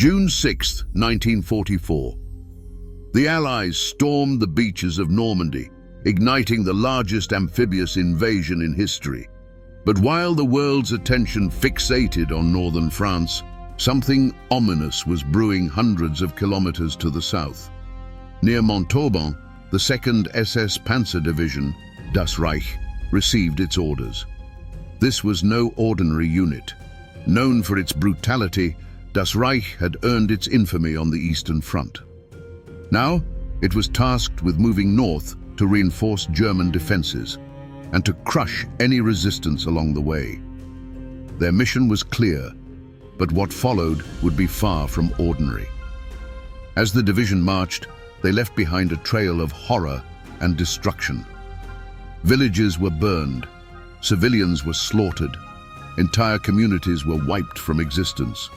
June 6, 1944. The Allies stormed the beaches of Normandy, igniting the largest amphibious invasion in history. But while the world's attention fixated on northern France, something ominous was brewing hundreds of kilometers to the south. Near Montauban, the 2nd SS Panzer Division, Das Reich, received its orders. This was no ordinary unit. Known for its brutality, Das Reich had earned its infamy on the Eastern Front. Now, it was tasked with moving north to reinforce German defenses and to crush any resistance along the way. Their mission was clear, but what followed would be far from ordinary. As the division marched, they left behind a trail of horror and destruction. Villages were burned, civilians were slaughtered, entire communities were wiped from existence.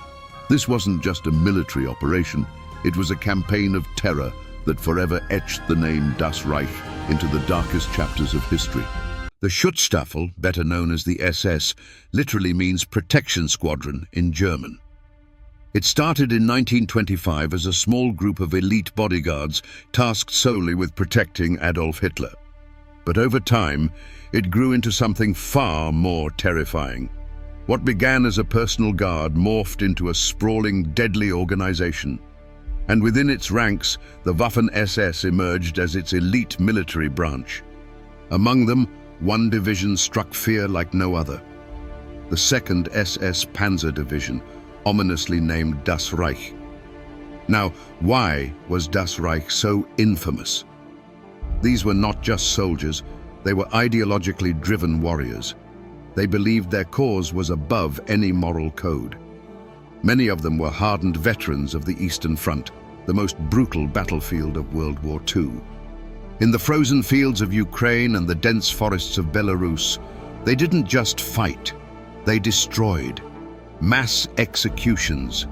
This wasn't just a military operation, it was a campaign of terror that forever etched the name Das Reich into the darkest chapters of history. The Schutzstaffel, better known as the SS, literally means protection squadron in German. It started in 1925 as a small group of elite bodyguards tasked solely with protecting Adolf Hitler. But over time, it grew into something far more terrifying. What began as a personal guard morphed into a sprawling, deadly organization. And within its ranks, the Waffen-SS emerged as its elite military branch. Among them, one division struck fear like no other. The 2nd SS Panzer Division, ominously named Das Reich. Now, why was Das Reich so infamous? These were not just soldiers, they were ideologically driven warriors. They believed their cause was above any moral code. Many of them were hardened veterans of the Eastern Front, the most brutal battlefield of World War II. In the frozen fields of Ukraine and the dense forests of Belarus, they didn't just fight, they destroyed. Mass executions.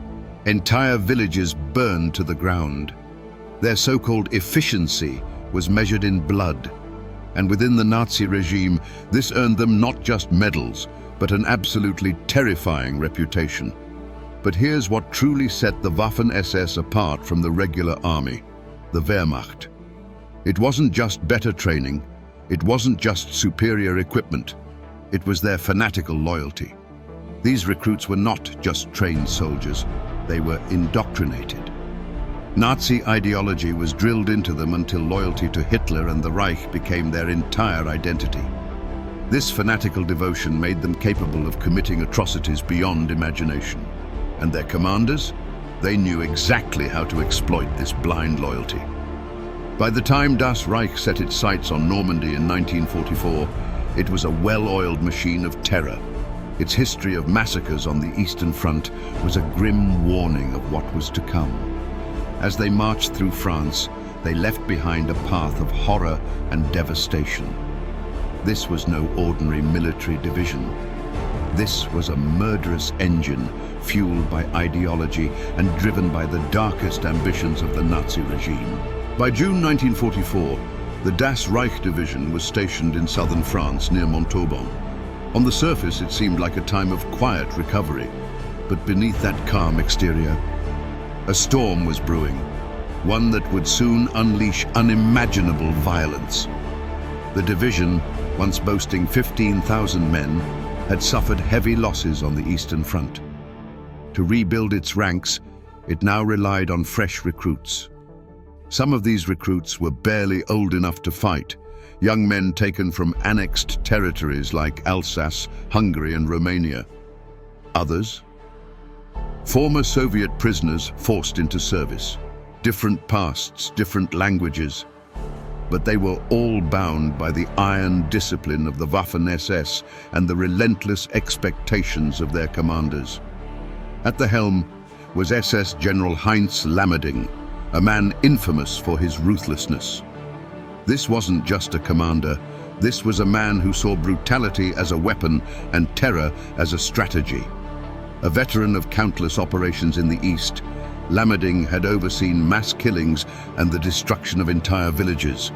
Entire villages burned to the ground. Their so-called efficiency was measured in blood. And within the Nazi regime, this earned them not just medals, but an absolutely terrifying reputation. But here's what truly set the Waffen-SS apart from the regular army, the Wehrmacht. It wasn't just better training, it wasn't just superior equipment, it was their fanatical loyalty. These recruits were not just trained soldiers, they were indoctrinated. Nazi ideology was drilled into them until loyalty to Hitler and the Reich became their entire identity. This fanatical devotion made them capable of committing atrocities beyond imagination. And their commanders? They knew exactly how to exploit this blind loyalty. By the time Das Reich set its sights on Normandy in 1944, it was a well-oiled machine of terror. Its history of massacres on the Eastern Front was a grim warning of what was to come. As they marched through France, they left behind a path of horror and devastation. This was no ordinary military division. This was a murderous engine fueled by ideology and driven by the darkest ambitions of the Nazi regime. By June 1944, the Das Reich division was stationed in southern France near Montauban. On the surface, it seemed like a time of quiet recovery, but beneath that calm exterior, a storm was brewing, one that would soon unleash unimaginable violence. The division, once boasting 15,000 men, had suffered heavy losses on the Eastern Front. To rebuild its ranks, it now relied on fresh recruits. Some of these recruits were barely old enough to fight, young men taken from annexed territories like Alsace, Hungary, and Romania. Others, former Soviet prisoners forced into service. Different pasts, different languages, but they were all bound by the iron discipline of the Waffen-SS and the relentless expectations of their commanders. At the helm was SS General Heinz Lammerding, a man infamous for his ruthlessness. This wasn't just a commander, this was a man who saw brutality as a weapon and terror as a strategy. A veteran of countless operations in the East, Lammerding had overseen mass killings and the destruction of entire villages,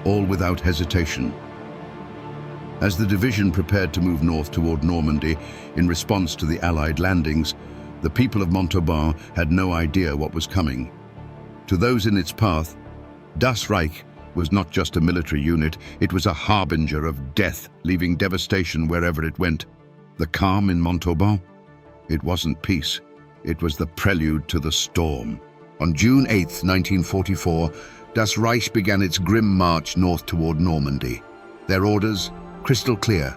all without hesitation. As the division prepared to move north toward Normandy in response to the Allied landings, The people of Montauban had no idea what was coming. To those in its path, Das Reich was not just a military unit, it was a harbinger of death, leaving devastation wherever it went. The calm in Montauban? It wasn't peace, it was the prelude to the storm. On June 8, 1944, Das Reich began its grim march north toward Normandy. Their orders, crystal clear: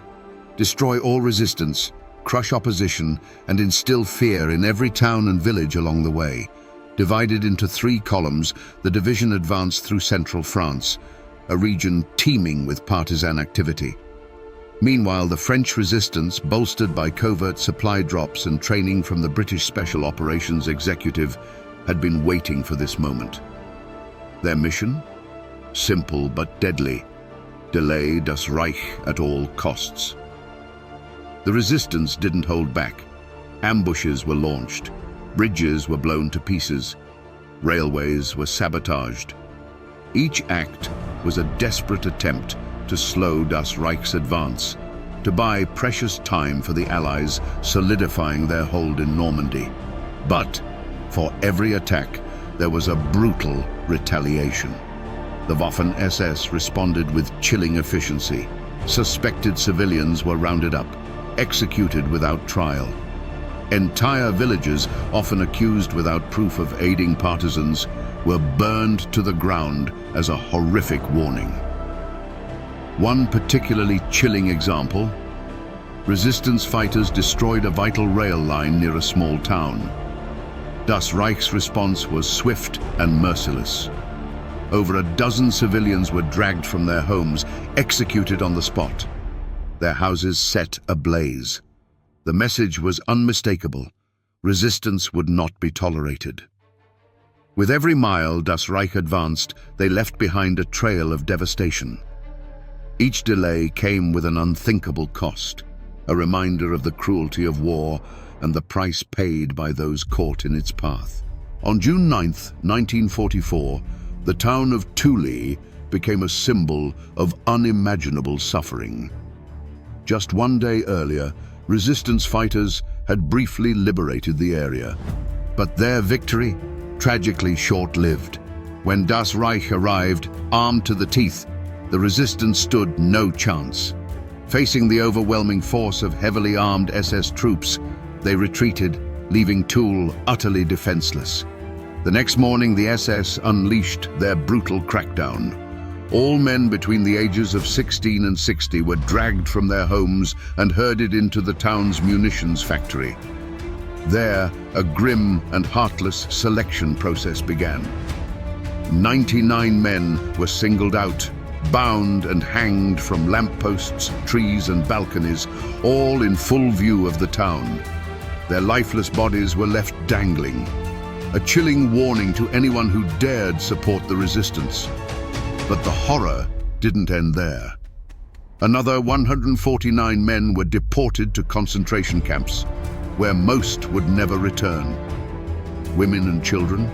destroy all resistance, crush opposition, and instill fear in every town and village along the way. Divided into 3 columns, the division advanced through central France, a region teeming with partisan activity. Meanwhile, the French resistance, bolstered by covert supply drops and training from the British Special Operations Executive, had been waiting for this moment. Their mission? Simple but deadly: delay Das Reich at all costs. The resistance didn't hold back. Ambushes were launched. Bridges were blown to pieces. Railways were sabotaged. Each act was a desperate attempt to slow Das Reich's advance, to buy precious time for the Allies solidifying their hold in Normandy. But for every attack, there was a brutal retaliation. The Waffen-SS responded with chilling efficiency. Suspected civilians were rounded up, executed without trial. Entire villages, often accused without proof of aiding partisans, were burned to the ground as a horrific warning. One particularly chilling example: resistance fighters destroyed a vital rail line near a small town. Das Reich's response was swift and merciless. Over a dozen civilians were dragged from their homes, executed on the spot. Their houses set ablaze. The message was unmistakable: resistance would not be tolerated. With every mile Das Reich advanced, they left behind a trail of devastation. Each delay came with an unthinkable cost, a reminder of the cruelty of war and the price paid by those caught in its path. On June 9, 1944, the town of Tulle became a symbol of unimaginable suffering. Just one day earlier, resistance fighters had briefly liberated the area. But their victory, tragically short-lived. When Das Reich arrived, armed to the teeth, the resistance stood no chance. Facing the overwhelming force of heavily armed SS troops, they retreated, leaving Tulle utterly defenseless. The next morning, the SS unleashed their brutal crackdown. All men between the ages of 16 and 60 were dragged from their homes and herded into the town's munitions factory. There, a grim and heartless selection process began. 99 men were singled out, bound and hanged from lampposts, trees and balconies, all in full view of the town. Their lifeless bodies were left dangling, a chilling warning to anyone who dared support the resistance. But the horror didn't end there. Another 149 men were deported to concentration camps, where most would never return. Women and children,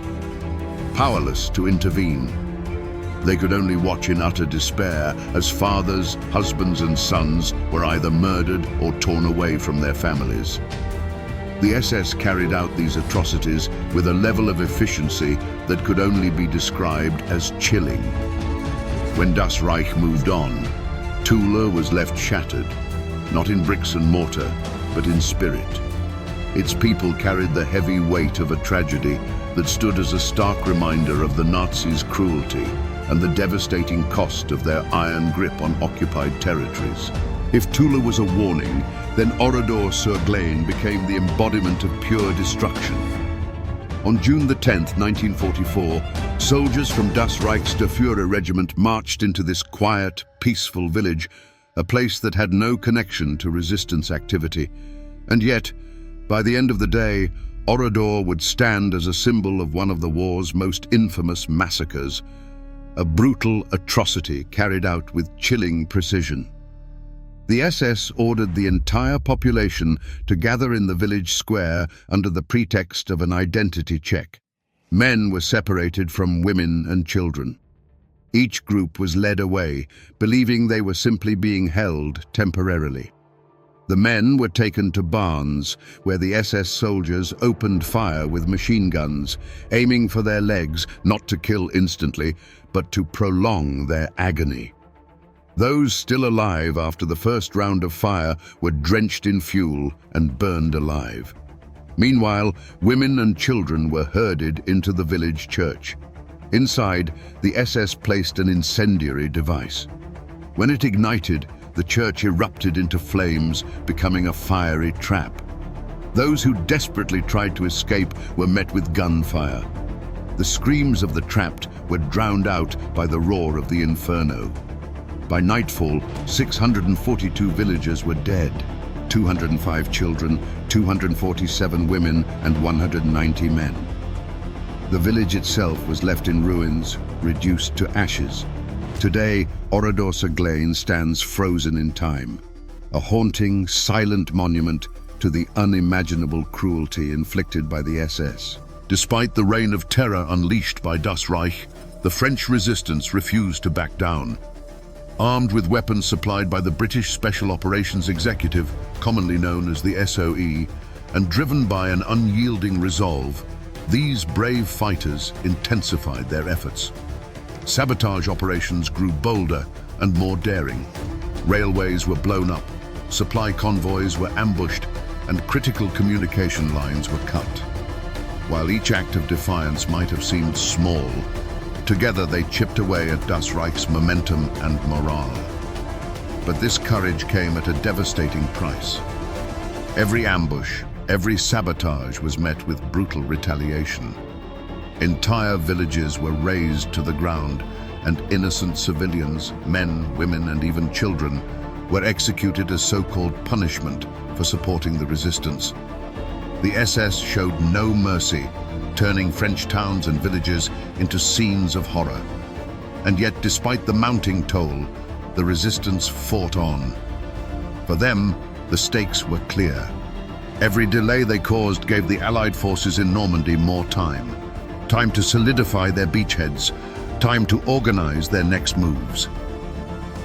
powerless to intervene. They could only watch in utter despair as fathers, husbands and sons were either murdered or torn away from their families. The SS carried out these atrocities with a level of efficiency that could only be described as chilling. When Das Reich moved on, Tulle was left shattered, not in bricks and mortar, but in spirit. Its people carried the heavy weight of a tragedy that stood as a stark reminder of the Nazis' cruelty and the devastating cost of their iron grip on occupied territories. If Tulle was a warning, then Oradour-sur-Glane became the embodiment of pure destruction. On June 10, 1944, soldiers from Das Reich's Führer Regiment marched into this quiet, peaceful village, a place that had no connection to resistance activity. And yet, by the end of the day, Oradour would stand as a symbol of one of the war's most infamous massacres, a brutal atrocity carried out with chilling precision. The SS ordered the entire population to gather in the village square under the pretext of an identity check. Men were separated from women and children. Each group was led away, believing they were simply being held temporarily. The men were taken to barns, where the SS soldiers opened fire with machine guns, aiming for their legs, not to kill instantly, but to prolong their agony. Those still alive after the first round of fire were drenched in fuel and burned alive. Meanwhile, women and children were herded into the village church. Inside, the SS placed an incendiary device. When it ignited, the church erupted into flames, becoming a fiery trap. Those who desperately tried to escape were met with gunfire. The screams of the trapped were drowned out by the roar of the inferno. By nightfall, 642 villagers were dead, 205 children, 247 women, and 190 men. The village itself was left in ruins, reduced to ashes. Today, Oradour-sur-Glane stands frozen in time, a haunting, silent monument to the unimaginable cruelty inflicted by the SS. Despite the reign of terror unleashed by Das Reich, the French resistance refused to back down. Armed with weapons supplied by the British Special Operations Executive, commonly known as the SOE, and driven by an unyielding resolve, these brave fighters intensified their efforts. Sabotage operations grew bolder and more daring. Railways were blown up, supply convoys were ambushed, and critical communication lines were cut. While each act of defiance might have seemed small, together they chipped away at Das Reich's momentum and morale. But this courage came at a devastating price. Every ambush, every sabotage was met with brutal retaliation. Entire villages were razed to the ground, and innocent civilians, men, women, and even children, were executed as so-called punishment for supporting the resistance. The SS showed no mercy, turning French towns and villages into scenes of horror. And yet, despite the mounting toll, the resistance fought on. For them, the stakes were clear. Every delay they caused gave the Allied forces in Normandy more time. Time to solidify their beachheads, time to organize their next moves.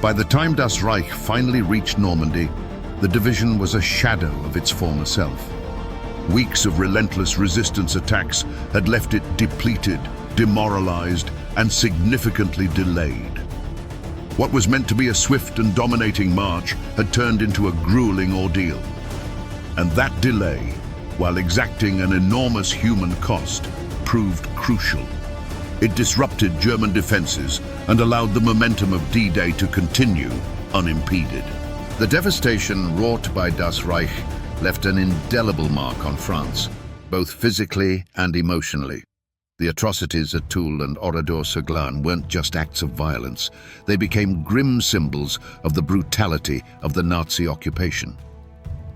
By the time Das Reich finally reached Normandy, the division was a shadow of its former self. Weeks of relentless resistance attacks had left it depleted, demoralized, and significantly delayed. What was meant to be a swift and dominating march had turned into a grueling ordeal. And that delay, while exacting an enormous human cost, proved crucial. It disrupted German defenses and allowed the momentum of D-Day to continue unimpeded. The devastation wrought by Das Reich left an indelible mark on France, both physically and emotionally. The atrocities at Tulle and Oradour-sur-Glane weren't just acts of violence. They became grim symbols of the brutality of the Nazi occupation.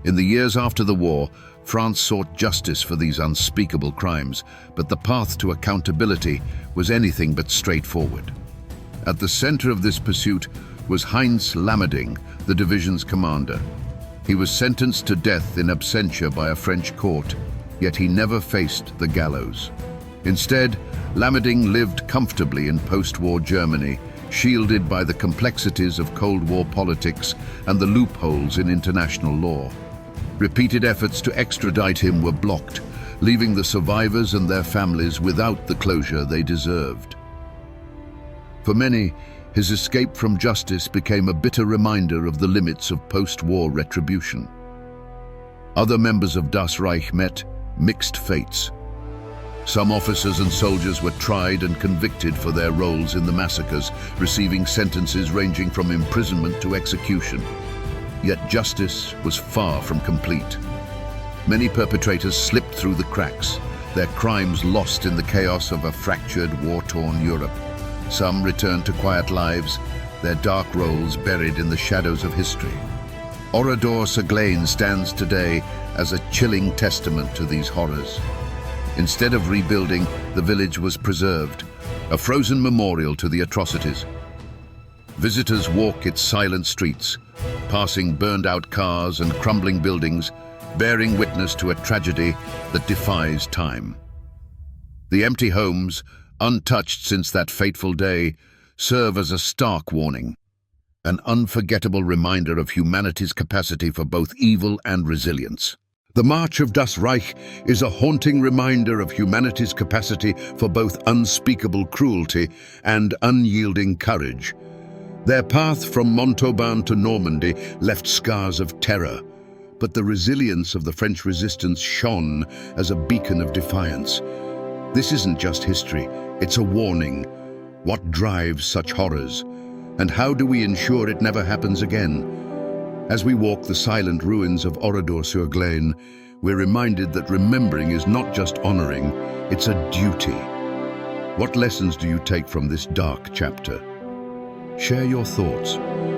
In the years after the war, France sought justice for these unspeakable crimes, but the path to accountability was anything but straightforward. At the center of this pursuit was Heinz Lammerding, the division's commander. He was sentenced to death in absentia by a French court, yet he never faced the gallows. Instead, Lammerding lived comfortably in post-war Germany, shielded by the complexities of Cold War politics and the loopholes in international law. Repeated efforts to extradite him were blocked, leaving the survivors and their families without the closure they deserved. For many, his escape from justice became a bitter reminder of the limits of post-war retribution. Other members of Das Reich met mixed fates. Some officers and soldiers were tried and convicted for their roles in the massacres, receiving sentences ranging from imprisonment to execution. Yet justice was far from complete. Many perpetrators slipped through the cracks, their crimes lost in the chaos of a fractured, war-torn Europe. Some returned to quiet lives, their dark roles buried in the shadows of history. Oradour-sur-Glane stands today as a chilling testament to these horrors. Instead of rebuilding, the village was preserved, a frozen memorial to the atrocities. Visitors walk its silent streets, passing burned-out cars and crumbling buildings, bearing witness to a tragedy that defies time. The empty homes, untouched since that fateful day, serve as a stark warning. an unforgettable reminder of humanity's capacity for both evil and resilience. The March of das Reich is a haunting reminder of humanity's capacity for both unspeakable cruelty and unyielding courage. Their path from Montauban to Normandy left scars of terror, but the resilience of the French resistance shone as a beacon of defiance. This isn't just history, it's a warning. What drives such horrors? And how do we ensure it never happens again? As we walk the silent ruins of Oradour-sur-Glane, we're reminded that remembering is not just honoring, it's a duty. What lessons do you take from this dark chapter? Share your thoughts,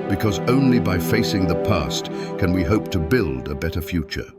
because only by facing the past can we hope to build a better future.